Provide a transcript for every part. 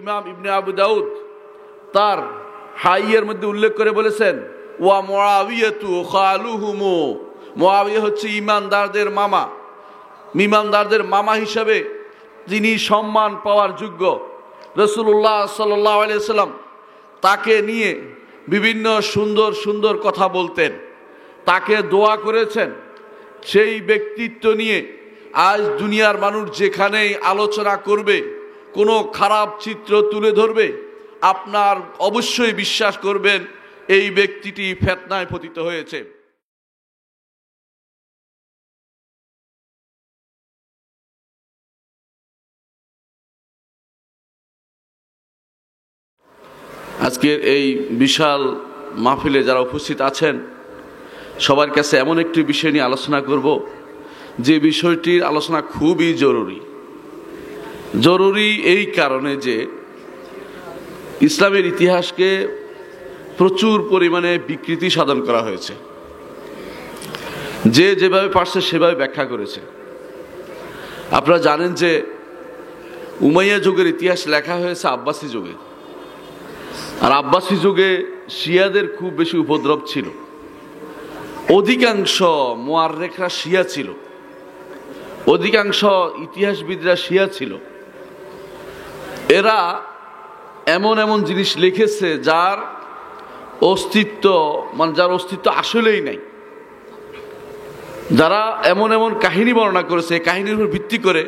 ইমাম ইবনে আবু দাউদ তার হাইয়ের মধ্যে উল্লেখ করে বলেছেন, ওয়া মুআবিয়াতু খালুহুমু, মুআবিয়া হচ্ছে ঈমানদারদের মামা। ঈমানদারদের মামা হিসাবে যিনি সম্মান পাওয়ার যোগ্য। রাসূলুল্লাহ সাল্লাল্লাহু আলাইহি ওয়াসাল্লাম তাকে নিয়ে বিভিন্ন সুন্দর সুন্দর কথা বলতেন, তাকে দোয়া করেছেন। সেই ব্যক্তিত্ব নিয়ে আজ দুনিয়ার মানুষ যেখানেই আলোচনা করবে, কোনো খারাপ চিত্র তুলে ধরবে, আপনার অবশ্যই বিশ্বাস করবেন এই ব্যক্তিটি ফিতনায় পতিত হয়েছে। আজকের এই বিশাল মাহফিলে যারা উপস্থিত আছেন সবার কাছে এমন একটি বিষয় নিয়ে আলোচনা করব যে বিষয়টির আলোচনা খুবই জরুরি এই কারণে যে ইসলামের ইতিহাসকে প্রচুর পরিমাণে বিকৃতি সাধন করা হয়েছে। যে যেভাবে পারছে সেভাবে ব্যাখ্যা করেছে। আপনারা জানেন যে উমাইয়া যুগের ইতিহাস লেখা হয়েছে আব্বাসী যুগে, আর আব্বাসী যুগে শিয়াদের খুব বেশি উপদ্রব ছিল। অধিকাংশ মুআররিখরা শিয়া ছিল, অধিকাংশ ইতিহাসবিদরা শিয়া ছিল। এরা এমন এমন জিনিস লিখেছে যার অস্তিত্ব আসলেই নাই। যারা এমন এমন কাহিনী বর্ণনা করেছে, কাহিনীর উপর ভিত্তি করে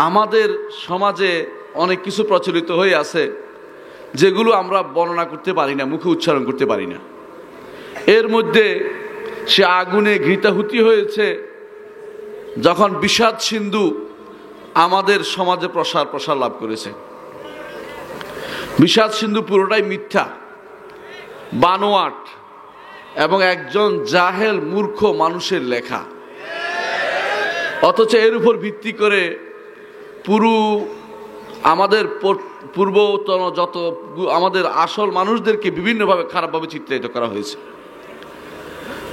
আমাদের সমাজে অনেক কিছু প্রচলিত হয়ে আছে যেগুলো আমরা বর্ণনা করতে পারি না, মুখে উচ্চারণ করতে পারি না। এর মধ্যে সে আগুনে ঘৃতাহুতি হয়েছে যখন বিষাদ সিন্ধু আমাদের সমাজে প্রসার লাভ করেছে। বিষাদ সিন্ধু পুরোটাই মিথ্যা, বানোয়াট এবং একজন জাহেল মূর্খ মানুষের লেখা। অথচ এর উপর ভিত্তি করে পুরো আমাদের পূর্বতন যত আমাদের আসল মানুষদেরকে বিভিন্নভাবে খারাপভাবে চিত্রায়িত করা হয়েছে।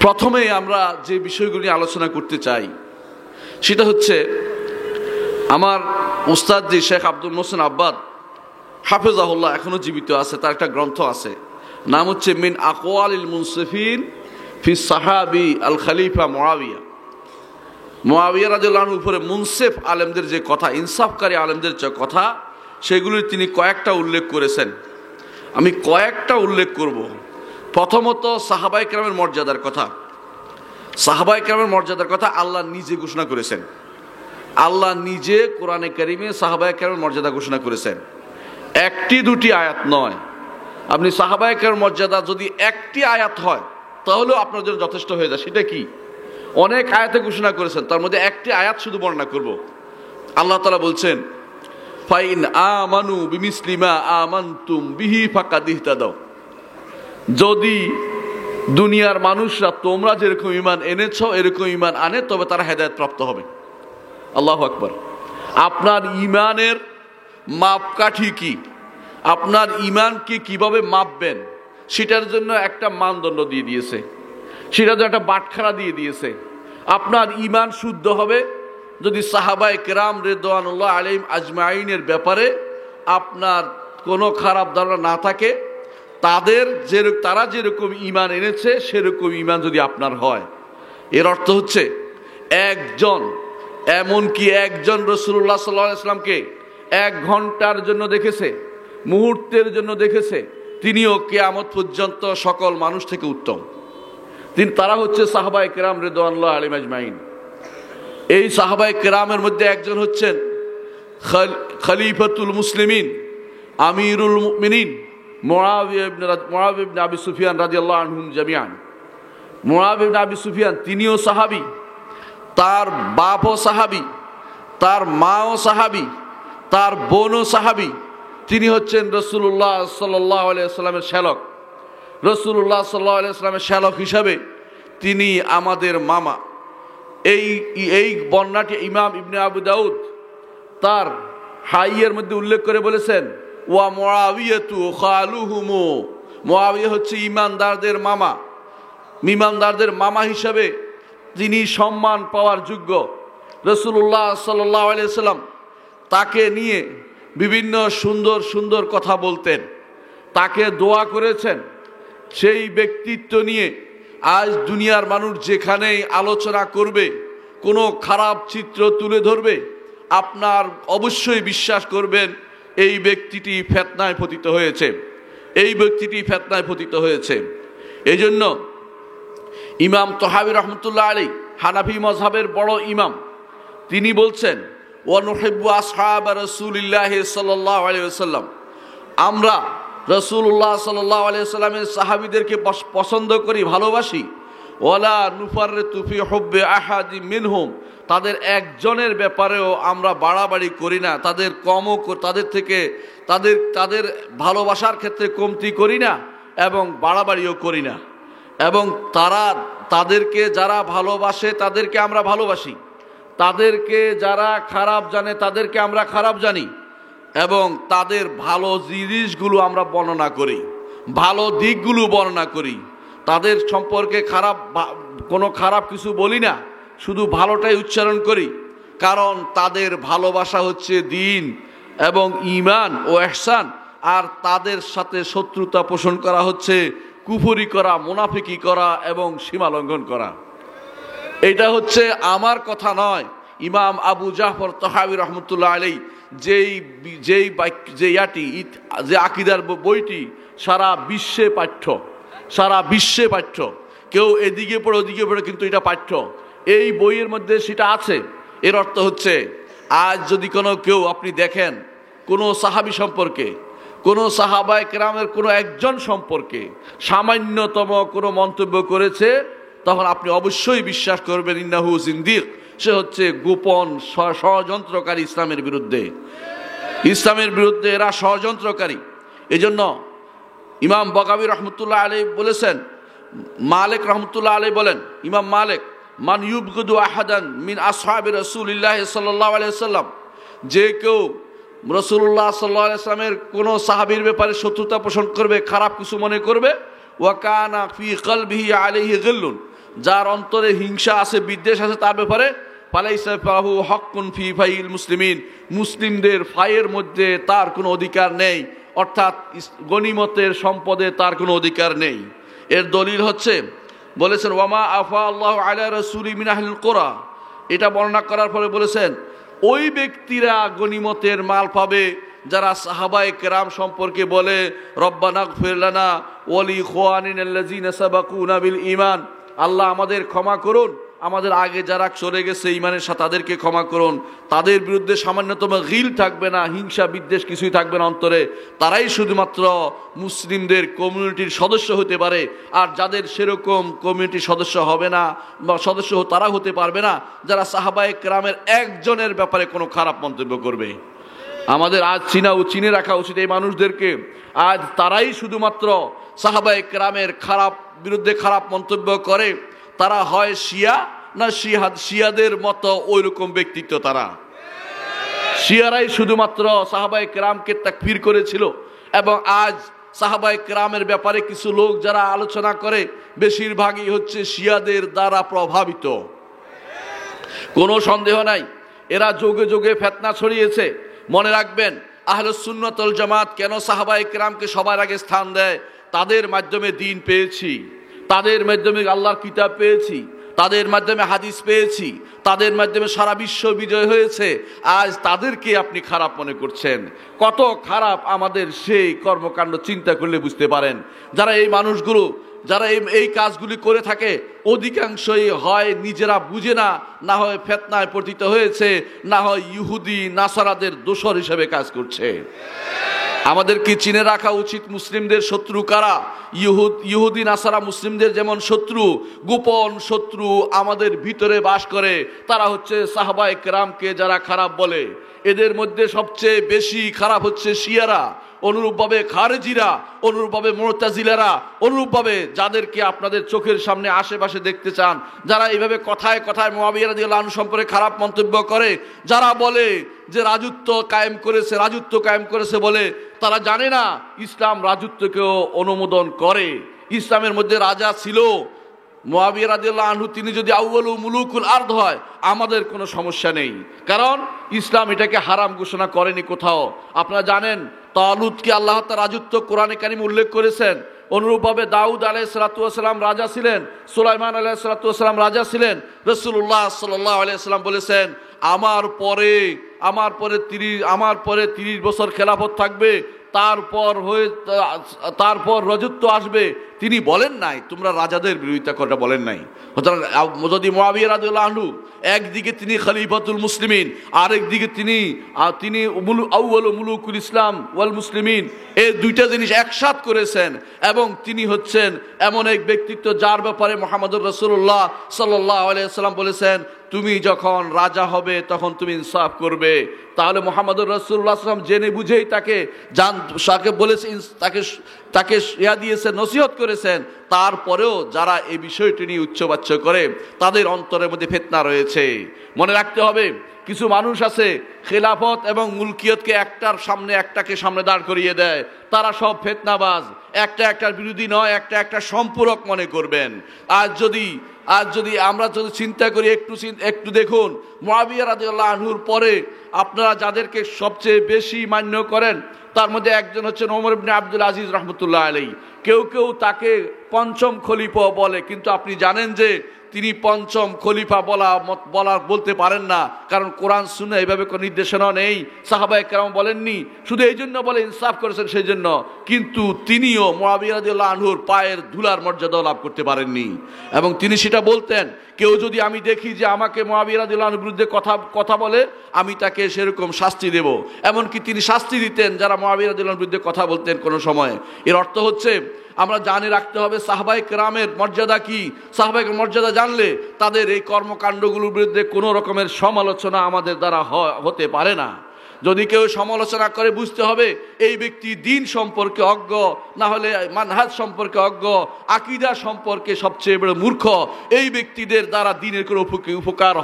প্রথমে আমরা যে বিষয়গুলি আলোচনা করতে চাই সেটা হচ্ছে আমার উস্তাদ জি শেখ আব্দুল মোহসেন আব্বাদ হাফেজাহুল্লাহ এখনো জীবিত আছে, তার একটা গ্রন্থ আছে, নাম হচ্ছে মিন আকওয়ালিল মুনসিফিন ফি সাহাবি আল খলিফা মুআবিয়া রাদিয়াল্লাহু আনহুর উপরে মুনসিফ আলেমদের যে কথা, ইনসাফকারী আলেমদের যে কথা, সেগুলির তিনি কয়েকটা উল্লেখ করেছেন। আমি কয়েকটা উল্লেখ করব। প্রথমত সাহাবায়ে কেরামের মর্যাদার কথা। সাহাবায়ে কেরামের মর্যাদার কথা আল্লাহ নিজে ঘোষণা করেছেন। আল্লাহ নিজে কোরআনে কারিমে সাহাবায়ে কেরামের মর্যাদা ঘোষণা করেছেন। একটি দুটি আয়াত নয়। আপনি সাহাবায়ে কেরামের মর্যাদা যদি একটি আয়াত হয় তাহলেও আপনার জন্য যথেষ্ট হয়ে যায়। সেটা কি? অনেক আয়াতে ঘোষণা করেছেন, তার মধ্যে একটি আয়াত শুধু বর্ণনা করব। আল্লাহ তাআলা বলছেন, ফাইন আমানু বিমিসলি মা আমানতুম বিহি ফাকাদ ইহতাদাও। যদি দুনিয়ার মানুষরা তোমরা যেরকম ঈমান এনেছো এরকম ঈমান আনে তবে তারা হেদায়েত প্রাপ্ত হবে। আল্লাহু আকবার। আপনার ঈমানের মাপকাঠি কি, আপনার ঈমানকে কিভাবে মাপবেন সেটার জন্য একটা মানদণ্ড দিয়ে দিয়েছে, সেটার জন্য একটা বাটখারা দিয়ে দিয়েছে। আপনার ঈমান শুদ্ধ হবে যদি সাহাবায়ে কেরাম রিদওয়ানুল্লাহ আলাইহিম আজমাইনের ব্যাপারে আপনার কোনো খারাপ ধারণা না থাকে, তারা যেরকম ঈমান এনেছে সেরকম ঈমান যদি আপনার হয়। এর অর্থ হচ্ছে এমনকি একজন রাসূলুল্লাহ সাল্লাল্লাহু আলাইহি ওয়াসাল্লামকে 1 ঘন্টার জন্য দেখেছে, মুহূর্তের জন্য দেখেছে, তিনিও কিয়ামত পর্যন্ত সকল মানুষ থেকে উত্তম। তারা হচ্ছে সাহাবায়ে কেরাম রিদওয়ানুল্লাহ আলাইহিম আজমাইন। এই সাহাবায়ে কেরামের মধ্যে একজন হচ্ছেন খলিফাতুল মুসলিমিন, আমিরুল মুমিনিন মুআবিয়া ইবনে আবি সুফিয়ান রাদিয়াল্লাহু আনহুম জামিআন। মুআবিয়া ইবনে আবি সুফিয়ান তিনিও সাহাবী, তার বাপও সাহাবী, তার মাও সাহাবী, তার বোনও সাহাবী। তিনি হচ্ছেন রাসূলুল্লাহ সাল্লাল্লাহু আলাইহি ওয়াসাল্লামের শ্যালক। রাসূলুল্লাহ সাল্লাল্লাহু আলাইহি ওয়াসাল্লামের শ্যালক হিসাবে তিনি আমাদের মামা। এই বর্ণনাটি ইমাম ইবনে আবু দাউদ তার হাইয়ের মধ্যে উল্লেখ করে বলেছেন, ওয়া মুআবিয়াতু খালুহুমু, মুআবিয়া হচ্ছে ঈমানদারদের মামা। ঈমানদারদের মামা হিসাবে যিনি সম্মান পাওয়ার যোগ্য। রাসূলুল্লাহ সাল্লাল্লাহু আলাইহি ওয়াসাল্লাম তাকে নিয়ে বিভিন্ন সুন্দর সুন্দর কথা বলতেন, তাকে দোয়া করেছেন। সেই ব্যক্তিত্ব নিয়ে আজ দুনিয়ার মানুষ যেখানেই আলোচনা করবে, কোনো খারাপ চিত্র তুলে ধরবে, আপনার অবশ্যই বিশ্বাস করবেন এই ব্যক্তিটি ফিতনায় পতিত হয়েছে, এই ব্যক্তিটি ফিতনায় পতিত হয়েছে। এই জন্য ইমাম তহাবী রহমতুল্লাহ আলাইহি, হানাফি মযহাবের বড় ইমাম, তিনি বলছেন ওয়া নুহিব্বু আসহাব রাসূলিল্লাহি সাল্লাল্লাহু আলাইহি ওয়াসাল্লাম, আমরা রাসূলুল্লাহ সাল্লাল্লাহু আলাইহি ওয়াসাল্লামের সাহাবীদেরকে পছন্দ করি, ভালোবাসি। ওয়ালা নুফাররিতু ফি হুব্বি আহাদিম মিনহুম, তাদের একজনের ব্যাপারেও আমরা বাড়াবাড়ি করি না, তাদের কমও তাদের থেকে তাদের ভালোবাসার ক্ষেত্রে কমতি করি না এবং বাড়াবাড়িও করি না। এবং তাদেরকে যারা ভালোবাসে তাদেরকে আমরা ভালোবাসি, তাদেরকে যারা খারাপ জানে তাদেরকে আমরা খারাপ জানি, এবং তাদের ভালো জিনিসগুলো আমরা বর্ণনা করি, ভালো দিকগুলো বর্ণনা করি। তাদের সম্পর্কে কোনো খারাপ কিছু বলি না, শুধু ভালোটাই উচ্চারণ করি। কারণ তাদের ভালোবাসা হচ্ছে দ্বীন এবং ঈমান ও ইহসান, আর তাদের সাথে শত্রুতা পোষণ করা হচ্ছে কুফরি করা, মুনাফিকি করা এবং সীমা লঙ্ঘন করা। এটা হচ্ছে আমার কথা নয়, ইমাম আবু জাফর তহাবী রহমতুল্লাহ আলাইহি যে আকীদার বইটি সারা বিশ্বে পাঠ্য, কেউ এদিকে পড়ে ওদিকে পড়ে, কিন্তু এটা পাঠ্য, এই বইয়ের মধ্যে সেটা আছে। এর অর্থ হচ্ছে আজ যদি কেউ আপনি দেখেন কোনো সাহাবী সম্পর্কে, কোনো সাহাবায়ে কেরামের কোনো একজন সম্পর্কে সামান্যতম কোনো মন্তব্য করেছে, তখন আপনি অবশ্যই বিশ্বাস করবেন ইন্নাহু জিন্দিক, সে হচ্ছে গোপন ষড়যন্ত্রকারী, ইসলামের বিরুদ্ধে এরা ষড়যন্ত্রকারী। এই জন্য ইমাম বগাবী রহমতুল্লাহ আলাইহি বলেছেন, মালিক রহমতুল্লাহ আলাইহি বলেন, ইমাম মালিক, মান ইউবগিদু আহাদান মিন আসহাবি রাসূলিল্লাহ সাল্লাল্লাহু আলাইহি ওয়াসাল্লাম, যে কেউ রাসূলুল্লাহ সাল্লাল্লাহু আলাইহি ওয়াসাল্লামের কোনো সাহাবীর ব্যাপারে শত্রুতা পোষণ করবে, খারাপ কিছু মনে করবে, ওয়া কানা ফি কলবিহি আলাইহি গিল্লুন, যার অন্তরে হিংসা আছে, বিদ্বেষ আছে তার ব্যাপারে, ফালাইসা ফাহু হাক্কুন ফি ফাইল মুসলিমিন, মুসলিমদের ফায়ের মধ্যে তার কোনো অধিকার নেই, অর্থাৎ গনিমতের সম্পদে তার কোনো অধিকার নেই। এর দলিল হচ্ছে বলেছেন ওয়ামা আফা আল্লাহু আলা রাসূলি মিন আহলিল কুরা, এটা বর্ণনা করার পরে বলেছেন ওই ব্যক্তিরা গনিমতের মাল পাবে যারা সাহাবায়ে কেরাম সম্পর্কে বলে রব্বানা গফির লানা ওয়া লিইখওয়ানিনাল্লাযিনা সাবাকুনা বিল ঈমান, আল্লাহ আমাদের ক্ষমা করুন, আমাদের আগে যারা চলে গেছে ঈমানের সাথে তাদেরকে ক্ষমা করুন। তাদের বিরুদ্ধে সামান্যতম গিল থাকবে না, হিংসা বিদ্বেষ কিছুই থাকবে না অন্তরে, তারাই শুধুমাত্র মুসলিমদের কমিউনিটির সদস্য হতে পারে। আর যাদের সেরকম কমিউনিটির সদস্য হবে না বা সদস্য তারা হতে পারবে না যারা সাহাবায়ে কেরামের একজনের ব্যাপারে কোনো খারাপ মন্তব্য করবে। আমাদের আজ চিনে রাখা উচিত এই মানুষদেরকে। আজ তারাই শুধুমাত্র সাহাবায়ে কেরামের বিরুদ্ধে খারাপ মন্তব্য করে, তারা হয় শিয়া না শিয়াদের মতো ওই রকম ব্যক্তিত্ব। তারা শিয়ারাই শুধুমাত্র সাহাবায়ে কেরামকে তাকফির করেছিল, এবং আজ সাহাবায়ে কেরামের ব্যাপারে কিছু লোক যারা আলোচনা করে বেশিরভাগই হচ্ছে শিয়াদের দ্বারা প্রভাবিত। কোনো সন্দেহ নাই এরা যুগে যুগে ফিতনা ছড়িয়েছে। মনে রাখবেন আহলুস সুন্নাত ওয়াল জামাত কেন সাহাবায়ে কেরামকে সবার আগে স্থান দেয়? তাদের মাধ্যমে দ্বীন পেয়েছি, তাদের মাধ্যমে আল্লাহর কিতাব পেয়েছি, তাদের মাধ্যমে হাদিস পেয়েছি, তাদের মাধ্যমে সারা বিশ্ব বিজয় হয়েছে। আজ তাদেরকে আপনি খারাপ মনে করছেন, কত খারাপ আমাদের সেই কর্মকাণ্ড চিন্তা করলে বুঝতে পারেন। যারা এই মানুষগুলো যারা এই কাজগুলি করে থাকে অধিকাংশই হয় নিজেরা বুঝে না, না হয় ফিতনায় পতিত হয়েছে, না হয় ইহুদি নাসারাদের দোসর হিসেবে কাজ করছে। আমাদেরকে চিনে রাখা উচিত মুসলিমদের শত্রু কারা। ইহুদি নাসারা মুসলিমদের যেমন শত্রু, গোপন শত্রু আমাদের ভিতরে বাস করে। তারা হচ্ছে সাহাবায়ে কেরামকে যারা খারাপ বলে, এদের মধ্যে সবচেয়ে বেশি খারাপ হচ্ছে শিয়ারা, অনুরূপভাবে খারেজিরা, অনুরূপভাবে মুতাজিলারা, অনুরূপভাবে যাদেরকে আপনাদের চোখের সামনে আশেপাশে দেখতে চান, যারা এইভাবে কথায় কথায় মুআবিয়া রাদিয়াল্লাহু আনহু সম্পর্কে খারাপ মন্তব্য করে, যারা বলে যে রাজত্ব কায়েম করেছে বলে, তারা জানে না ইসলাম রাজত্বকেও অনুমোদন করে। ইসলামের মধ্যে রাজা ছিল, মুআবিয়া রাদিয়াল্লাহু আনহু তিনি যদি আউয়ালু মুলুকুল আরদ হয় আমাদের কোনো সমস্যা নেই, কারণ ইসলাম এটাকে হারাম ঘোষণা করেনি কোথাও। আপনারা জানেন তালুতকে আল্লাহ তাআলা রাজত্ব কোরআনে কারিমে উল্লেখ করেছেন। অনুরূপভাবে দাউদ আলাইহিস সালাতু ওয়াস সালাম রাজা ছিলেন, সুলাইমান আলাইহিস সালাতু ওয়াস সালাম রাজা ছিলেন। রাসূলুল্লাহ সাল্লাল্লাহু আলাইহি ওয়াসাল্লাম বলেছেন আমার পরে 30 বছর খেলাফত থাকবে, তারপর রাজত্ব আসবে। তিনি বলেন নাই তোমরা রাজাদের বিরোধিতা করে, বলেন নাই। যদি মুআবিয়া রাদিয়াল্লাহু আনহু একদিকে তিনি খলিফাতুল মুসলিমিন, আরেকদিকে তিনি আউয়ালু মুলুকুল ইসলাম ওয়াল মুসলিমিন, এই দুইটা জিনিস একসাথ করেছেন, এবং তিনি হচ্ছেন এমন এক ব্যক্তিত্ব যার ব্যাপারে মুহাম্মদুর রাসূলুল্লাহ সাল্লাল্লাহু আলাইহি ওয়াসাল্লাম বলেছেন তুমি যখন রাজা হবে তখন তুমি ইনসাফ করবে। তাহলে মুহাম্মদুর রাসূলুল্লাহ সাল্লাল্লাহু আলাইহি ওয়াসাল্লাম জেনে বুঝেই তাকে বলেছেন, তাকে দিয়েছেন, নসিহত করেছেন। তারপরেও যারা এই বিষয়টি নিয়ে উচ্চবাচ্য করে তাদের অন্তরের মধ্যে ফিতনা রয়েছে। মনে রাখতে হবে কিছু মানুষ আছে খেলাফত এবং মুলকিয়তকে একটাকে সামনে দাঁড় করিয়ে দেয়, তারা সব ফিতনাবাজ, একটার বিরোধী নয়, একটা সম্পূরক মনে করবেন। আজ যদি আমরা চিন্তা করি, একটু দেখুন মুআবিয়া রাদিয়াল্লাহু আনহুর পরে আপনারা যাদেরকে সবচেয়ে বেশি মান্য করেন তার মধ্যে একজন হচ্ছেন ওমর ইবনে আব্দুল আজিজ রাহমাতুল্লাহ আলাইহি। কেউ তাকে পঞ্চম খলিফা বলে, কিন্তু আপনি জানেন যে তিনি পঞ্চম খলিফা বলতে পারেন না, কারণ কোরআন সুন্নাহ এইভাবে কোনো নির্দেশনা নেই, সাহাবায়ে কেরাম বলেননি। শুধু এই জন্য বলে ইনসাফ করেছেন সেই জন্য, কিন্তু তিনিও মুআবিয়া রাদিয়াল্লাহু আনহুর পায়ের ধুলার মর্যাদা লাভ করতে পারেননি। এবং তিনি সেটা বলতেন, কেউ যদি আমি দেখি যে আমাকে মুআবিয়া রাদিয়াল্লাহু আনহুর বিরুদ্ধে কথা বলে আমি তাকে সেরকম শাস্তি দেব। এমনকি তিনি শাস্তি দিতেন যারা মুআবিয়া রাদিয়াল্লাহু আনহুর বিরুদ্ধে কথা বলতেন কোনো সময়। এর অর্থ হচ্ছে আমরা জানে রাখতে হবে সাহাবায়ে কেরামের মর্যাদা কি। সাহাবায়ে মর্যাদা জানলে তাদের এই কর্মকাণ্ডগুলোর বিরুদ্ধে কোনো রকমের সমালোচনা আমাদের দ্বারা হতে পারে না। যদি কেউ সমালোচনা করে বুঝতে হবে এই ব্যক্তি দ্বীন সম্পর্কে অজ্ঞ, না হলে মানহাজ সম্পর্কে অজ্ঞ, আকীদা সম্পর্কে সবচেয়ে বড় মূর্খ। এই ব্যক্তিদের দ্বারা দ্বীনের কোনো উপকার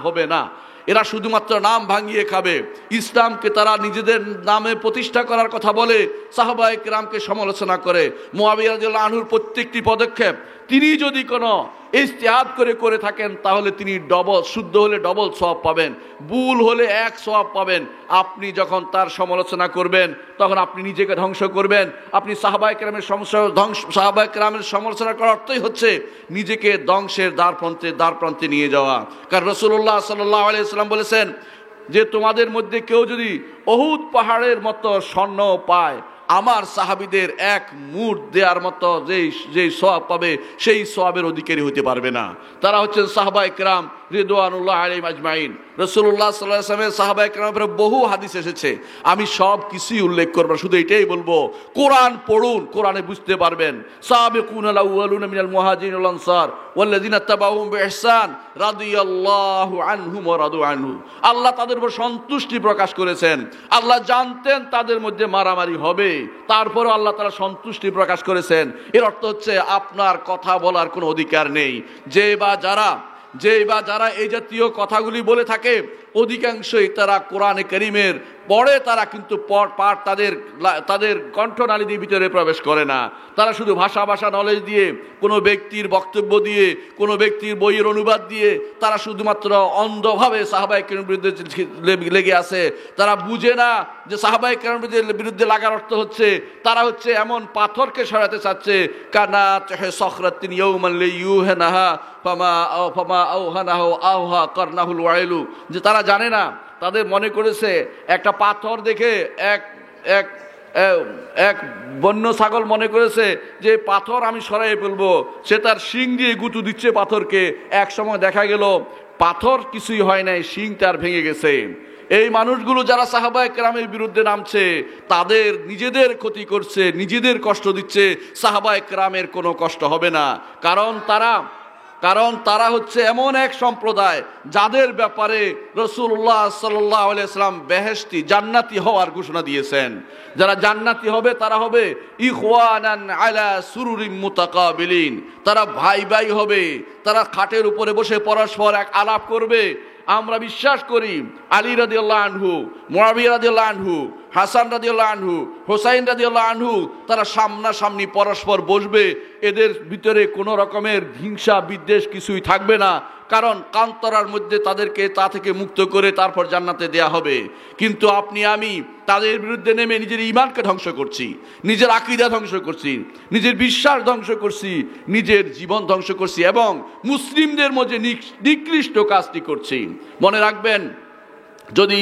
হবে না। এরা শুধুমাত্র নাম ভাঙিয়ে খাবে। ইসলামকে তারা নিজেদের নামে প্রতিষ্ঠা করার কথা বলে, সাহাবায়ে কেরামকে সমালোচনা করে। মুআবিয়া রাদিয়াল্লাহু আনহুর প্রত্যেকটি পদক্ষেপ তিনি যদি কোনো ইজতিহাদ করে থাকেন তাহলে তিনি শুদ্ধ হলে ডবল সওয়াব পাবেন, ভুল হলে 1 সওয়াব পাবেন। আপনি যখন তার সমালোচনা করবেন তখন আপনি নিজেকে ধ্বংস করবেন। আপনি সাহাবায়ে কেরামের সমালোচনা করার অর্থই হচ্ছে নিজেকে ধ্বংসের দ্বারপ্রান্তে নিয়ে যাওয়া। কারণ রাসূলুল্লাহ সাল্লাল্লাহু আলাইহি ওয়াসাল্লাম বলেছেন যে তোমাদের মধ্যে কেউ যদি উহুদ পাহাড়ের মতো স্বর্ণ পায়, আমার সাহাবীদের 1 মুঠ দেওয়ার মতো যেই সওয়াব পাবে সেই সওয়াবের অধিকারী হতে পারবে না। তারা হচ্ছেন সাহাবায়ে কেরাম রিদওয়ানুল্লাহ আলাইহিম আজমাইন। রাসূলুল্লাহ সাল্লাল্লাহু আলাইহি ওয়াসাল্লামের সাহাবায়ে কেরামের বহু হাদিস এসেছে, আমি সব কিছুই উল্লেখ করব, শুধু এটাই বলবো কোরআন পড়ুন, কোরআনে বুঝতে পারবেন। সাবিকুনাল আউয়ালুনা মিনাল মুহাজিরিন ওয়াল আনসার ওয়াল্লাযিনা তাবাউহুম বিইহসান রাদিয়াল্লাহু আনহুম ওয়া রাদু আনহু। আল্লাহ তাদের উপর সন্তুষ্টি প্রকাশ করেছেন। আল্লাহ জানতেন তাদের মধ্যে মারামারি হবে, তারপরও আল্লাহ তাআলা সন্তুষ্টি প্রকাশ করেছেন। এর অর্থ হচ্ছে আপনার কথা বলার কোনো অধিকার নেই। যে বা যারা এই জাতীয় কথাগুলি বলে থাকে অধিকাংশই তারা কোরআনে কারীমের পড়ে, তারা কিন্তু পাঠ তাদের কণ্ঠনালীর ভিতরে প্রবেশ করে না। তারা শুধু ভাষা নলেজ দিয়ে, কোনো ব্যক্তির বক্তব্য দিয়ে, কোনো ব্যক্তির বইয়ের অনুবাদ দিয়ে তারা শুধুমাত্র অন্ধভাবে সাহাবায়ে কেরামের বিরুদ্ধে লেগে আছে। তারা বুঝে না যে সাহাবায়ে কেরামের বিরুদ্ধে লাগার অর্থ হচ্ছে তারা হচ্ছে এমন পাথরকে সরাতে চাচ্ছে, কানাত সখরাতিন ইয়াউমান লিয়ুহনাহা ফামা আওহানাহু আওহা কারনাহুল ওয়াইলু। যে তারা জানে না, তাদের মনে করেছে একটা পাথর দেখে এক বন্য ছাগল মনে করেছে যে পাথর আমি সরাই ফেলবো, সে তার শিং দিয়ে গুঁতো দিচ্ছে পাথরকে। এক সময় দেখা গেল পাথর কিছুই হয় নাই, শিং তার ভেঙে গেছে। এই মানুষগুলো যারা সাহাবায়ে কেরামের বিরুদ্ধে নামছে তাদের নিজেদের ক্ষতি করছে, নিজেদের কষ্ট দিচ্ছে, সাহাবায়ে কেরামের কোনো কষ্ট হবে না। কারণ তারা হচ্ছে এমন এক সম্প্রদায় যাদের ব্যাপারে রাসূলুল্লাহ সাল্লাল্লাহু আলাইহি ওয়াসাল্লাম বেহেশতি জান্নাতি হওয়ার ঘোষণা দিয়েছেন। যারা জান্নাতি হবে তারা হবে ইখওয়ানান আলা সুরুরিম মুতাকাবিলিন। তারা ভাই হবে, তারা খাটের উপরে বসে পরস্পর এক আলাপ করবে। আমরা বিশ্বাস করি আলী রাদিয়াল্লাহু আনহু, মুআবিয়া রাদিয়াল্লাহু আনহু, হাসান রাদিয়াল্লাহু আনহু, হোসাইন রাদিয়াল্লাহু আনহু, তারা সামনাসামনি পরস্পর বসবে। এদের ভিতরে কোনো রকমের হিংসা বিদ্বেষ কিছুই থাকবে না, কারণ কান্তরার মধ্যে তাদেরকে তা থেকে মুক্ত করে তারপর জান্নাতে দেয়া হবে। কিন্তু আপনি আমি তাদের বিরুদ্ধে নেমে নিজের ঈমানকে ধ্বংস করছি, নিজের আকীদা ধ্বংস করছি, নিজের বিশ্বাস ধ্বংস করছি, নিজের জীবন ধ্বংস করছি এবং মুসলিমদের মধ্যে নিকৃষ্ট কাজটি করছি। মনে রাখবেন, যদি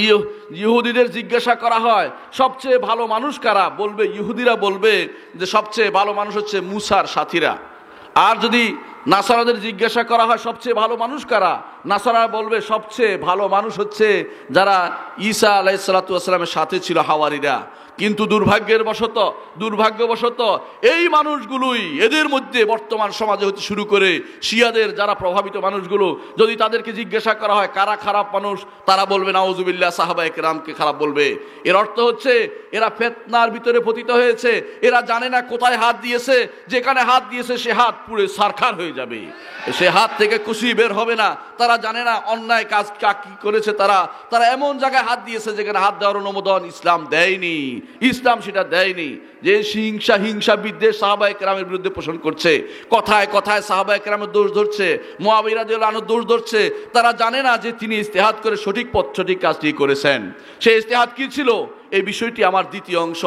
ইহুদিদের জিজ্ঞাসা করা হয় সবচেয়ে ভালো মানুষ কারা, বলবে ইহুদিরা বলবে যে সবচেয়ে ভালো মানুষ হচ্ছে মুসার সাথীরা। আর যদি নাসারাদের জিজ্ঞাসা করা হয় সবচেয়ে ভালো মানুষ কারা, নাসারা বলবে সবচেয়ে ভালো মানুষ হচ্ছে যারা ঈসা আলাইহিসসালাতু ওয়াসসালামের সাথে ছিল, হাওয়ারিরা। কিন্তু দুর্ভাগ্যবশত এই মানুষগুলোই এদের মধ্যে বর্তমান সমাজে হতে শুরু করে শিয়াদের যারা প্রভাবিত মানুষগুলো, যদি তাদেরকে জিজ্ঞাসা করা হয় কারা খারাপ মানুষ, তারা বলবে নাউজুবিল্লাহ সাহাবায়ে কেরামকে খারাপ বলবে। এর অর্থ হচ্ছে এরা ফিতনার ভিতরে পতিত হয়েছে। এরা জানে না কোথায় হাত দিয়েছে, যেখানে হাত দিয়েছে সে হাত পুরো সারখার হয়ে যাবে, সে হাত থেকে কুশি বের হবে না। তারা জানে না অন্যায় কাজ কি করেছে, তারা এমন জায়গায় হাত দিয়েছে যেখানে হাত দেওয়ার অনুমোদন ইসলাম দেয়নি, ইসলাম সেটা দেয়নি। যে হিংসা বিদ্বেষ সাহাবায়ে কেরামের বিরুদ্ধে পোষণ করছে, কথায় কথায় সাহাবায়ে কেরামের দোষ ধরছে, মুআবিয়া রাদিয়াল্লাহু আনহুর দোষ ধরছে। তারা জানে না যে তিনি ইজতিহাদ করে সঠিক কাজটি করেছেন। সেই ইজতিহাদ কি ছিল, এই বিষয়টি আমার দ্বিতীয় অংশ।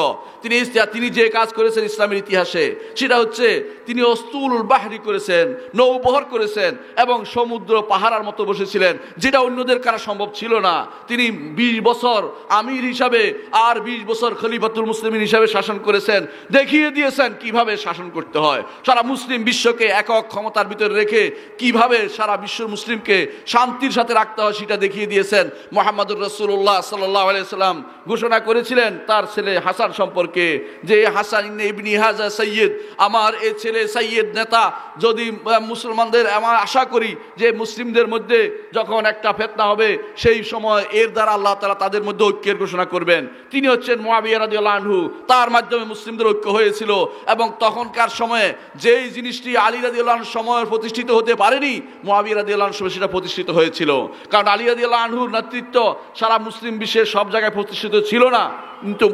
তিনি যে কাজ করেছেন ইসলামের ইতিহাসে, সেটা হচ্ছে তিনি অস্তুল বাহরি করেছেন, নৌবহর করেছেন এবং সমুদ্র পাহারার মতো বসেছিলেন, যেটা অন্যদের কারা সম্ভব ছিল না। তিনি 20 বছর আমির হিসাবে আর 20 বছর খলিফাতুল মুসলিমিন হিসাবে শাসন করেছেন, দেখিয়ে দিয়েছেন কিভাবে শাসন করতে হয়। সারা মুসলিম বিশ্বকে একক ক্ষমতার ভিতরে রেখে কিভাবে সারা বিশ্ব মুসলিমকে শান্তির সাথে রাখতে হয় সেটা দেখিয়ে দিয়েছেন। মুহাম্মদুর রাসূলুল্লাহ সাল্লাল্লাহু আলাইহি ওয়াসাল্লাম ঘোষণা করেছিলেন তার ছেলে হাসান সম্পর্কে যে হাসান ইবনি হাজা সৈয়দ, আমার এই ছেলে সৈয়দ নেতা। যদি মুসলমানদের আমার আশা করি যে মুসলিমদের মধ্যে যখন একটা ফিতনা হবে সেই সময় এর দ্বারা আল্লাহ তাআলা তাদের মধ্যে ঐক্যের ঘোষণা করবেন। তিনি হচ্ছেন মুআবিয়া রাদিয়াল্লাহু আনহু। তার মাধ্যমে মুসলিমদের ঐক্য হয়েছিল এবং তখনকার সময়ে যেই জিনিসটি আলী রাদিয়াল্লাহু আনহুর সময় প্রতিষ্ঠিত হতে পারেনি, মুআবিয়া রাদিয়াল্লাহু আনহুর সময় সেটা প্রতিষ্ঠিত হয়েছিল। কারণ আলী রাদিয়াল্লাহু আনহুর নেতৃত্ব সারা মুসলিম বিশ্বের সব জায়গায় প্রতিষ্ঠিত ছিল না,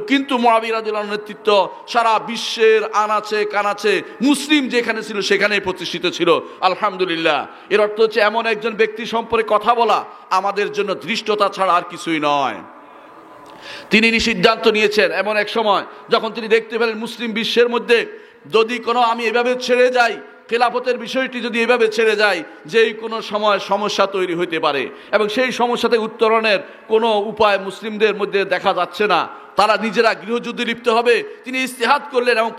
কিন্তু মুআবিয়া রাদিয়াল্লাহু আনহুর নেতৃত্ব সারা বিশ্বের আনাচে কানাচে মুসলিম যেখানে ছিল সেখানেই প্রতিষ্ঠিত ছিল। আলহামদুলিল্লাহ। এর অর্থ হচ্ছে এমন একজন ব্যক্তি সম্পর্কে কথা বলা আমাদের জন্য ধৃষ্টতা ছাড়া আর কিছুই নয়। তিনি সিদ্ধান্ত নিয়েছেন এমন এক সময় যখন তিনি দেখতে পেলেন মুসলিম বিশ্বের মধ্যে যদি কোনো আমি এভাবে ছেড়ে যাই, খেলাফতের বিষয়টি যদি এভাবে ছেড়ে যায়, যেই কোনো সময় সমস্যা তৈরি হতে পারে এবং সেই সমস্যাতে উত্তরণের কোনো উপায় মুসলিমদের মধ্যে দেখা যাচ্ছে না, তারা নিজেরা গৃহযুদ্ধে লিপ্ত হবে। তিনি ইজতিহাদ করলেন এবং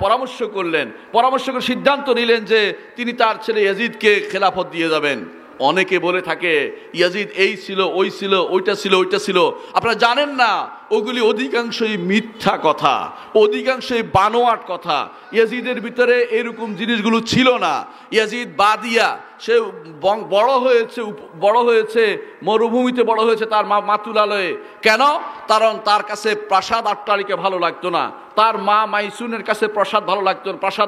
পরামর্শ করে সিদ্ধান্ত নিলেন যে তিনি তার ছেলে ইয়াজিদকে খেলাফত দিয়ে যাবেন। অনেকে বলে থাকে ইয়াজিদ এই ছিল, ওই ছিল, ওইটা ছিল। আপনারা জানেন না ওগুলি অধিকাংশই মিথ্যা কথা, অধিকাংশই বানোয়াট কথা। ইয়াজিদের ভিতরে এরকম জিনিসগুলো ছিল না। ইয়াজিদ বাদিয়া, সে বড় হয়েছে মরুভূমিতে, বড় হয়েছে তার মাতুলালয়ে। কেন? কারণ তার কাছে প্রাসাদ অট্টালিকা ভালো লাগতো না, তার মা মাইসুনের কাছে প্রাসাদ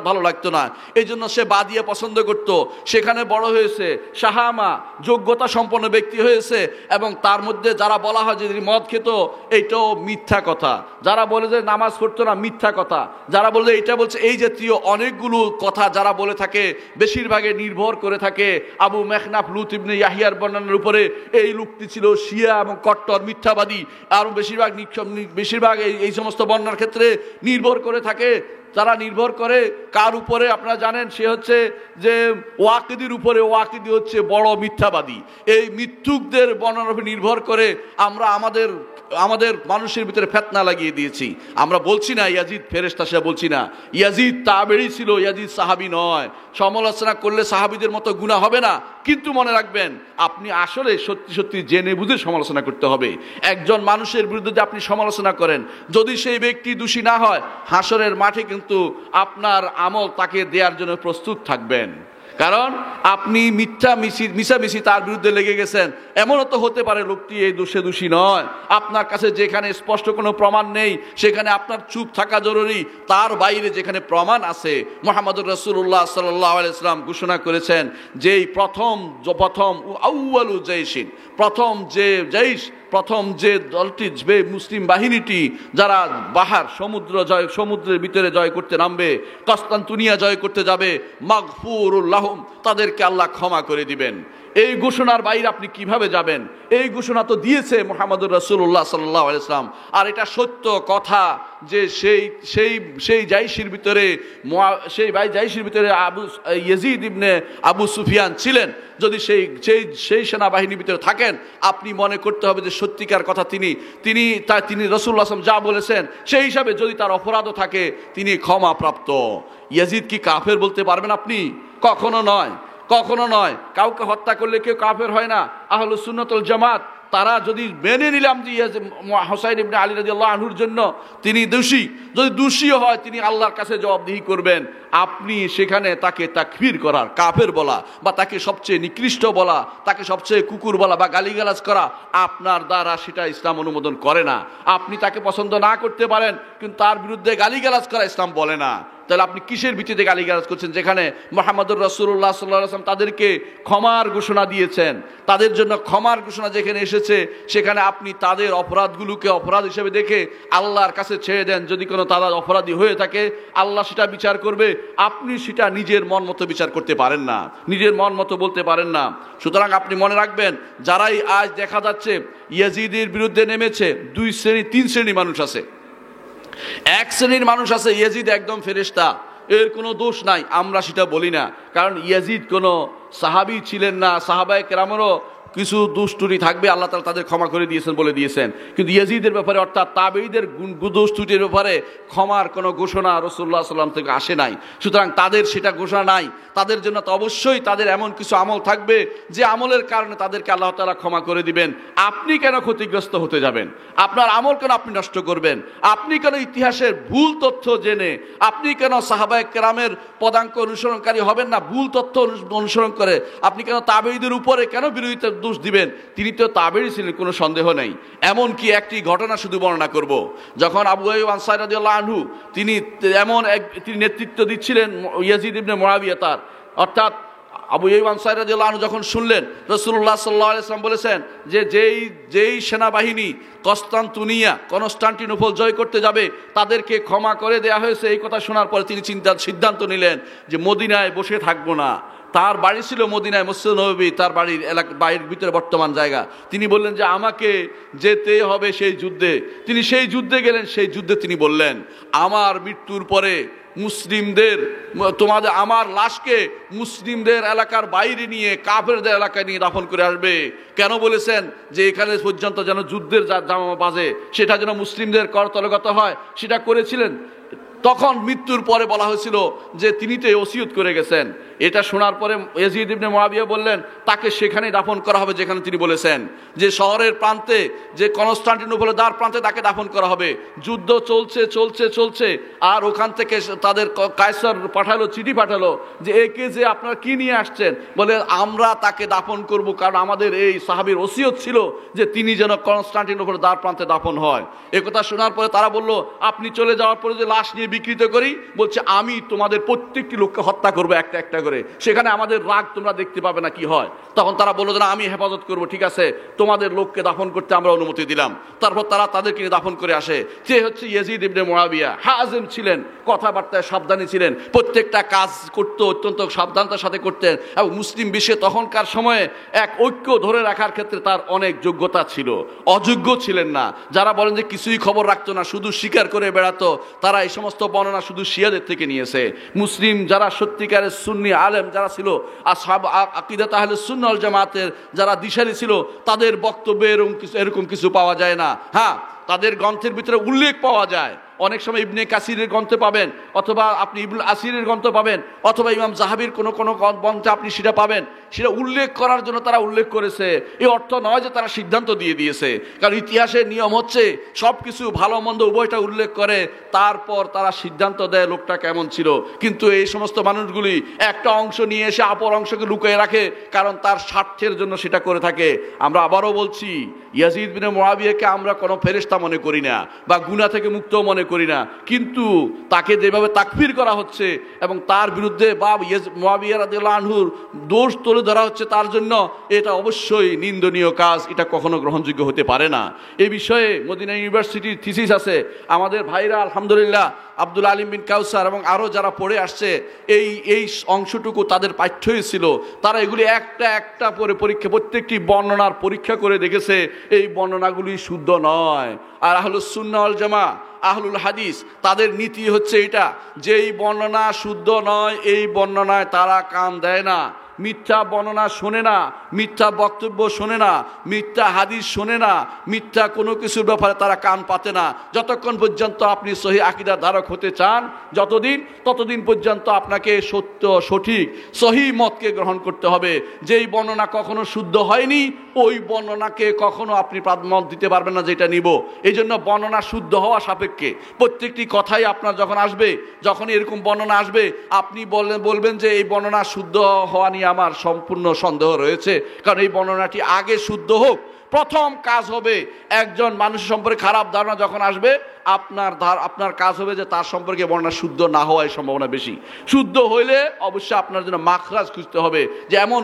ভালো লাগতো না। এই জন্য সে বাদিয়া পছন্দ করত। সেখানে বড় হয়েছে, শাহামা যোগ্যতা সম্পন্ন ব্যক্তি হয়েছে এবং তার মধ্যে যারা বলা হয় যে মদ খেত, এইটাও মিথ্যা কথা। যারা বলে যে নামাজ পড়তো না, মিথ্যা কথা। যারা বলে এটা বলছে, এই জাতীয় অনেকগুলো কথা যারা বলে থাকে বেশিরভাগে নির্ভর করে থাকে আবু মেখনাফ লুত ইবনে ইয়াহিয়ার বর্ণনার উপরে। এই লোকটি ছিল শিয়া এবং কট্টর মিথ্যাবাদী। আর বেশিরভাগ এই সমস্ত বর্ণনার ক্ষেত্রে নির্ভর করে থাকে। তারা নির্ভর করে কার উপরে আপনারা জানেন, সে হচ্ছে যে ওয়াকিদির উপরে। ওয়াকিদি হচ্ছে বড় মিথ্যাবাদী। এই মিথ্যুকদের বর্ণনার উপর নির্ভর করে আমরা আমাদের মানুষের ভিতরে ফিতনা লাগিয়ে দিয়েছি। আমরা বলছি না ইয়াজিদ ফেরেশতা, সেটা বলছি না। ইয়াজিদ তাবেঈ ছিল, ইয়াজিদ সাহাবী নয়। সমালোচনা করলে সাহাবীদের মতো গুনাহ হবে না, কিন্তু মনে রাখবেন আপনি আসলে সত্যি জেনে বুঝে সমালোচনা করতে হবে। একজন মানুষের বিরুদ্ধে যদি আপনি সমালোচনা করেন, যদি সেই ব্যক্তি দোষী না হয়, হাসরের মাঠে কিন্তু আপনার আমল তাকে দেওয়ার জন্য প্রস্তুত থাকবেন। কারণ আপনি মিশামিশি তার বিরুদ্ধে লেগে গেছেন। এমনও তো হতে পারে লোকটি এই দোষী নয়। আপনার কাছে যেখানে স্পষ্ট কোনো প্রমাণ নেই সেখানে আপনার চুপ থাকা জরুরি। তার বাইরে যেখানে প্রমাণ আছে, মুহাম্মদুর রাসূলুল্লাহ সাল্লাল্লাহু আলাইহি ওয়াসাল্লাম ঘোষণা করেছেন যেই প্রথম আউয়ালু জাইশিন, প্রথম যে দলটি, যে মুসলিম বাহিনীটি যারা সমুদ্রের ভিতরে জয় করতে নামবে, কস্তান্তুনিয়া জয় করতে যাবে, মাগফুরুল লাহুম, তাদেরকে আল্লাহ ক্ষমা করে দিবেন। এই ঘোষণার বাইরে আপনি কিভাবে যাবেন? এই ঘোষণা তো দিয়েছে মুহাম্মদুর রাসূলুল্লাহ সাল্লাল্লাহু আলাইহি ওয়াসাল্লাম। আর এটা সত্য কথা যে সেই জাইশির ভিতরে ইয়াজিদ ইবনে আবু সুফিয়ান ছিলেন। যদি সেই সেনাবাহিনীর ভিতরে থাকেন, আপনি মনে করতে হবে যে সত্যিকার কথা তিনি রাসূলুল্লাহ সাল্লাল্লাহু আলাইহি ওয়াসাল্লাম যা বলেছেন সেই হিসাবে যদি তার অপরাধও থাকে তিনি ক্ষমাপ্রাপ্ত। ইয়াজিদ কি কাফের বলতে পারবেন আপনি? কখনো নয়। কাউকে হত্যা করলে কেউ কাফের হয় না। আহলুস সুন্নাত ওয়াল জামাত তারা যদি মেনে নিলাম যে হুসাইন ইবনে আলী রাদিয়াল্লাহু আনহুর জন্য তিনি দোষী, যদি দোষীও হয় তিনি আল্লাহর কাছে জবাবদিহি করবেন, আপনি সেখানে তাকে তাকফির করার, কাফের বলা বা তাকে সবচেয়ে নিকৃষ্ট বলা, তাকে সবচেয়ে কুকুর বলা বা গালিগালাজ করা, আপনার দ্বারা সেটা ইসলাম অনুমোদন করে না। আপনি তাকে পছন্দ না করতে পারেন, কিন্তু তার বিরুদ্ধে গালিগালাজ করা ইসলাম বলে না। তাহলে আপনি কিসের ভিত্তিতে গালিগালাজ করছেন? যেখানে মুহাম্মদুর রাসূলুল্লাহ সাল্লাল্লাহু আলাইহি ওয়াসাল্লাম তাদেরকে ক্ষমার ঘোষণা দিয়েছেন, তাদের জন্য ক্ষমার ঘোষণা যেখানে এসেছে সেখানে আপনি তাদের অপরাধগুলোকে অপরাধ হিসেবে দেখে আল্লাহর কাছে ছেড়ে দেন। যদি কোনো তারা অপরাধী হয়ে থাকে আল্লাহ সেটা বিচার করবে, আপনি সেটা নিজের মন মতো বিচার করতে পারেন না, নিজের মন মতো বলতে পারেন না। সুতরাং আপনি মনে রাখবেন, যারাই আজ দেখা যাচ্ছে ইয়াজিদের বিরুদ্ধে নেমেছে, 2 শ্রেণী 3 শ্রেণী মানুষ আছে। এক শ্রেণীর মানুষ আছে ইয়াজিদ একদম ফেরেশতা, এর কোনো দোষ নাই, আমরা সেটা বলি না, কারণ ইয়াজিদ কোনো সাহাবী ছিলেন না। সাহাবায়ে কেরামেরও কিছু দোষ ত্রুটি থাকবে, আল্লাহ তাআলা তাদের ক্ষমা করে দিয়েছেন বলে দিয়েছেন, কিন্তু ইয়াজিদের ব্যাপারে অর্থাৎ তাবেঈদের দোষ ত্রুটির ব্যাপারে ক্ষমার কোনো ঘোষণা রাসূলুল্লাহ সাল্লাল্লাহু আলাইহি ওয়াসাল্লাম থেকে আসে নাই। সুতরাং তাদের সেটা ঘোষণা নাই। তাদের জন্য তো অবশ্যই তাদের এমন কিছু আমল থাকবে যে আমলের কারণে তাদেরকে আল্লাহ তাআলা ক্ষমা করে দিবেন। আপনি কেন ক্ষতিগ্রস্ত হতে যাবেন? আপনার আমল কেন আপনি নষ্ট করবেন? আপনি কেন ইতিহাসের ভুল তথ্য জেনে, আপনি কেন সাহাবায়ে কেরামের পদাঙ্ক অনুসরণকারী হবেন না? ভুল তথ্য অনুসরণ করে আপনি কেন তাবেঈদের উপরে কেন বিরোধিতার দোষ দিবেন? তিনি তো তাবেঈ ছিলেন, কোনো সন্দেহ নেই। এমন কি একটি ঘটনা শুধু বর্ণনা করব, যখন আবু আইয়ুব আনসারী রাদিয়াল্লাহু আনহু তিনি নেতৃত্ব দিচ্ছিলেন ইয়াজিদ ইবনে মুআবিয়া তার, অর্থাৎ আবু আইয়ুব আনসারী রাদিয়াল্লাহু আনহু যখন শুনলেন রাসূলুল্লাহ সাল্লাল্লাহু আলাইহি ওয়াসাল্লাম বলেছেন যে যেই সেনাবাহিনী কনস্টান্টিনোপল জয় করতে যাবে তাদেরকে ক্ষমা করে দেয়া হয়েছে, এই কথা শোনার পরে তিনি সিদ্ধান্ত নিলেন যে মদিনায় বসে থাকবো না। তার বাড়ি ছিল মদিনায়, মসজিদ নববী তার বাড়ির ভিতরে বর্তমান জায়গা। তিনি বললেন যে আমাকে যেতে হবে সেই যুদ্ধে। তিনি সেই যুদ্ধে গেলেন। সেই যুদ্ধে তিনি বললেন, আমার মৃত্যুর পরে আমার লাশকে মুসলিমদের এলাকার বাইরে নিয়ে কাফেরদের এলাকায় নিয়ে দাফন করে আসবে। কেন বলেছেন? যে এখানে পর্যন্ত যেন যুদ্ধের জামা বাজে, সেটা যেন মুসলিমদের করতলগত হয়, সেটা করেছিলেন। তখন মৃত্যুর পরে বলা হয়েছিল যে তিনি তো ওসিয়ত করে গেছেন। এটা শোনার পরে ইয়াজিদ ইবনে মুআবিয়া বললেন তাকে সেখানেই দাফন করা হবে যেখানে তিনি বলেছেন, যে শহরের প্রান্তে, যে কনস্টান্টিনোপলের দ্বার প্রান্তে তাকে দাফন করা হবে। যুদ্ধ চলছে আর ওখান থেকে তাদের কায়সার চিঠি পাঠালো যে একে যে আপনারা কি নিয়ে আসছেন? বলে আমরা তাকে দাফন করব, কারণ আমাদের এই সাহাবীর ওসিয়ত ছিল যে তিনি যেন কনস্টান্টিনোপলের দ্বার প্রান্তে দাফন হয়। একথা শোনার পরে তারা বলল, আপনি চলে যাওয়ার পরে যে লাশ নিয়ে বিকৃত করি, বলছে আমি তোমাদের প্রত্যেকটি লোককে হত্যা করবো একটা একটা করে, সেখানে আমাদের রাগ তোমরা দেখতে পাবে না কি হয়। তখন তারা বললো যে আমি হেফাজত করবো, ঠিক আছে তোমাদের লোককে দাফন করতে আমরা অনুমতি দিলাম। তারপর তারা তাদেরকে দাফন করে আসে। সে হচ্ছে ইয়াজিদ ইবনে মুআবিয়া, হাজিম ছিলেন, কথাবার্তায় সাবধানী ছিলেন, প্রত্যেকটা কাজ করতে অত্যন্ত সাবধানতার সাথে করতেন, এবং মুসলিম বিশ্বে তখনকার সময়ে এক ঐক্য ধরে রাখার ক্ষেত্রে তার অনেক যোগ্যতা ছিল, অযোগ্য ছিলেন না। যারা বলেন যে কিছুই খবর রাখতো না, শুধু স্বীকার করে বেড়াতো, তারা এই সমস্ত বর্ণনা শুধু শিয়াদের থেকে নিয়েছে। মুসলিম যারা সত্যিকারের সুন্নি আলেম যারা ছিল, আসহাব আকীদাত আহলে সুন্নাহ ওয়াল জামাতের যারা দিশারি ছিল, তাদের বক্তব্যে এরকম কিছু পাওয়া যায় না। হ্যাঁ, তাদের গ্রন্থের ভিতরে উল্লেখ পাওয়া যায়। অনেক সময় ইবনে কাসিরের গ্রন্থে পাবেন, অথবা আপনি ইবনুল আসিরের গ্রন্থ পাবেন, অথবা ইমাম জাহাবির কোনো গ্রন্থে আপনি সেটা পাবেন। সেটা উল্লেখ করার জন্য তারা উল্লেখ করেছে, এই অর্থ নয় যে তারা সিদ্ধান্ত দিয়ে দিয়েছে। কারণ ইতিহাসের নিয়ম হচ্ছে সব কিছু ভালো মন্দ উভয়টা উল্লেখ করে, তারপর তারা সিদ্ধান্ত দেয় লোকটা কেমন ছিল। কিন্তু এই সমস্ত মানুষগুলি একটা অংশ নিয়ে এসে অপর অংশকে লুকিয়ে রাখে, কারণ তার স্বার্থের জন্য সেটা করে থাকে। আমরা আবারও বলছি, ইয়াজিদ বিন মুআবিয়াকে আমরা কোনো ফেরেশতা মনে করি না, বা গুনাহ থেকে মুক্ত মনে করি না, কিন্তু তাকে যেভাবে তাকফির করা হচ্ছে এবং তার বিরুদ্ধে বা মুআবিয়া রাদিয়াল্লাহু আনহুর দোষ তুলে ধরা হচ্ছে তার জন্য, এটা অবশ্যই নিন্দনীয় কাজ, এটা কখনো গ্রহণযোগ্য হতে পারে না। এই বিষয়ে মদিনা ইউনিভার্সিটির থিসিস আছে, আমাদের ভাইরা আলহামদুলিল্লাহ আব্দুল আলিম বিন কাউসার এবং আরও যারা পড়ে আসছে এই অংশটুকু তাদের পাঠ্যই ছিল, তারা এগুলি একটা একটা করে প্রত্যেকটি বর্ণনার পরীক্ষা করে দেখেছে এই বর্ণনাগুলি শুদ্ধ নয়। আর আহলুস সুন্নাহ ওয়াল জামাআহ, আহলুল হাদিস, তাদের নীতি হচ্ছে এটা, যে এই বর্ণনা শুদ্ধ নয় এই বর্ণনায় তারা কান দেয় না, মিথ্যা বর্ণনা শোনে না, মিথ্যা বক্তব্য শোনে না, মিথ্যা হাদিস শোনে না, মিথ্যা কোনো কিছুর ব্যাপারে তারা কান পাতে না। যতক্ষণ পর্যন্ত আপনি সহিহ আকীদার ধারক হতে চান ততদিন পর্যন্ত আপনাকে সত্য সঠিক সহিহ মতকে গ্রহণ করতে হবে। যেই বর্ণনা কখনো শুদ্ধ হয়নি ওই বর্ণনাকে কখনো আপনি প্রাধান্য দিতে পারবেন না যেটা নিব। এই জন্য বর্ণনা শুদ্ধ হওয়া সাপেক্ষে প্রত্যেকটি কথাই আপনার যখন এরকম বর্ণনা আসবে আপনি বলবেন যে এই বর্ণনা শুদ্ধ হওয়া নিয়ে আমার সম্পূর্ণ সন্দেহ রয়েছে, কারণ এই বর্ণনাটি আগে শুদ্ধ হোক। প্রথম কাজ হবে একজন মানুষের সম্পর্কে খারাপ ধারণা যখন আসবে আপনার কাজ হবে যে তার সম্পর্কে বর্ণনা শুদ্ধ না হওয়ার সম্ভাবনা বেশি। শুদ্ধ হইলে অবশ্যই আপনার জন্য মাখরাজ খুঁজতে হবে, যে এমন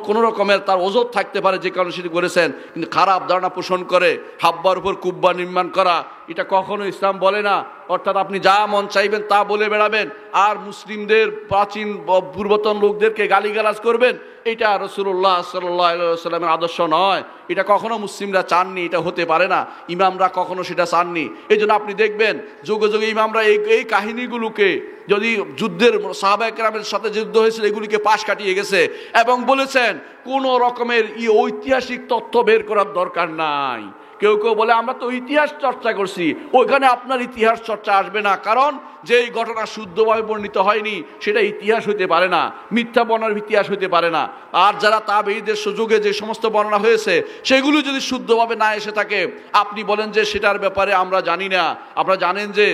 কোনো রকমের তার ওজর থাকতে পারে যে কারণে সেটি করেছেন, কিন্তু খারাপ ধারণা পোষণ করে হাব্বার উপর কুব্বা নির্মাণ করা এটা কখনো ইসলাম বলে না। অর্থাৎ আপনি যা মন চাইবেন তা বলে বেড়াবেন আর মুসলিমদের প্রাচীন পূর্বতন লোকদেরকে গালিগালাজ করবেন, এটা রাসূলুল্লাহ সাল্লাল্লাহু আলাইহি ওয়াসাল্লামের আদর্শ নয়। এটা কখনো মুসলিমরা চাননি, এটা হতে পারে না, ইমামরা কখনো সেটা চাননি। এই জন্য আপনি দেখবেন যুগে যুগে ইমামরা এই কাহিনীগুলোকে, যদি যুদ্ধের সাহাবায়ে কেরামের সাথে যুদ্ধ হয়েছিল এগুলিকে পাশ কাটিয়ে গেছে এবং বলেছেন কোনো রকমের ঐতিহাসিক তথ্য বের করার দরকার নাই। কেউ বলে আমরা তো ইতিহাস চর্চা করছি, ওইখানে আপনার ইতিহাস চর্চা আসবে না, কারণ যেই ঘটনা শুদ্ধভাবে বর্ণিত হয়নি সেটা ইতিহাস হইতে পারে না, মিথ্যা বর্ণনার ইতিহাস হইতে পারে না। আর যারা তাবেঈদের সুযোগে যে সমস্ত বর্ণনা হয়েছে সেগুলো যদি শুদ্ধভাবে না এসে থাকে, আপনি বলেন যে সেটার ব্যাপারে আমরা জানি না। আপনারা জানেন যে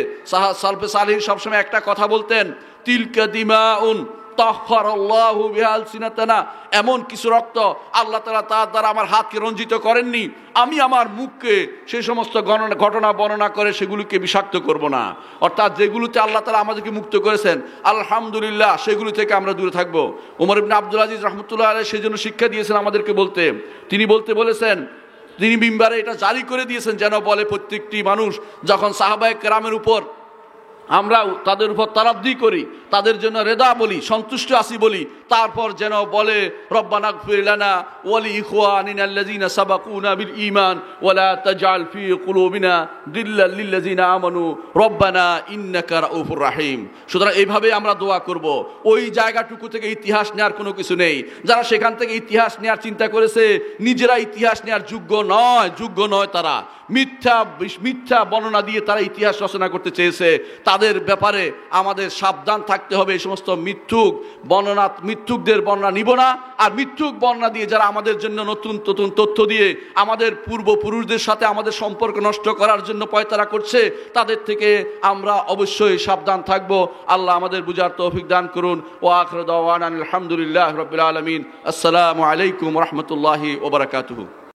সালফে সালেহ সবসময় একটা কথা বলতেন, তিলকা দিমাউন তাহহারাল্লাহু বিহা আলসিনাতানা, এমন কিছু রক্ত আল্লাহ তাআলা তার দ্বারা আমার হাতকে রঞ্জিত করেননি, আমি আমার মুখকে সেই সমস্ত ঘটনা বর্ণনা করে সেগুলিকে বিষাক্ত করব না। অর্থাৎ যেগুলোতে আল্লাহ তাআলা আমাদেরকে মুক্ত করেছেন আলহামদুলিল্লাহ সেগুলি থেকে আমরা দূরে থাকব। ওমর ইবনে আব্দুল আজিজ রাহমাতুল্লাহ আলাইহি সেজন্য শিক্ষা দিয়েছেন আমাদেরকে তিনি বলেছেন, তিনি মিম্বারে এটা জারি করে দিয়েছেন যেন বলে প্রত্যেকটি মানুষ যখন সাহাবায়ে কেরামের উপর আমরা তাদের উপর তারাদ্দি করি, তাদের জন্য রেদা বলি, সন্তুষ্ট আসি বলি, তারপর যেন বলে রব্বানা গফির লানা ওয়া লিইখওয়ানিনা আল্লাযিনা সাবাকুনা বিল ঈমান ওয়া লা তাজআল ফি কুলুবিনা গিল্লাল লিল্লাযিনা আমানু রব্বানা ইন্নাকা রাউফুর রাহিম। সুতরাং এইভাবে আমরা দোয়া করব। ওই জায়গাটুকু থেকে ইতিহাস নেওয়ার কোনো কিছু নেই। যারা সেখান থেকে ইতিহাস নেওয়ার চিন্তা করেছে নিজেরা ইতিহাস নেওয়ার যোগ্য নয়, তারা মিথ্যা বর্ণনা দিয়ে তারা ইতিহাস রচনা করতে চেয়েছে। তাদের ব্যাপারে আমাদের সাবধান থাকতে হবে। এই সমস্ত মিথ্যুকদের বর্ণনা নিব না। আর মিথ্যুক বর্ণনা দিয়ে যারা আমাদের জন্য নতুন তথ্য দিয়ে আমাদের পূর্বপুরুষদের সাথে আমাদের সম্পর্ক নষ্ট করার জন্য পয়তারা করছে, তাদের থেকে আমরা অবশ্যই সাবধান থাকব। আল্লাহ আমাদের বুঝার তৌফিক দান করুন। ওয়া আখিরু দাওয়ানা আলহামদুলিল্লাহি রাব্বিল আলামিন। আসসালামু আলাইকুম ওয়া রাহমাতুল্লাহি ওয়া বারাকাতুহু।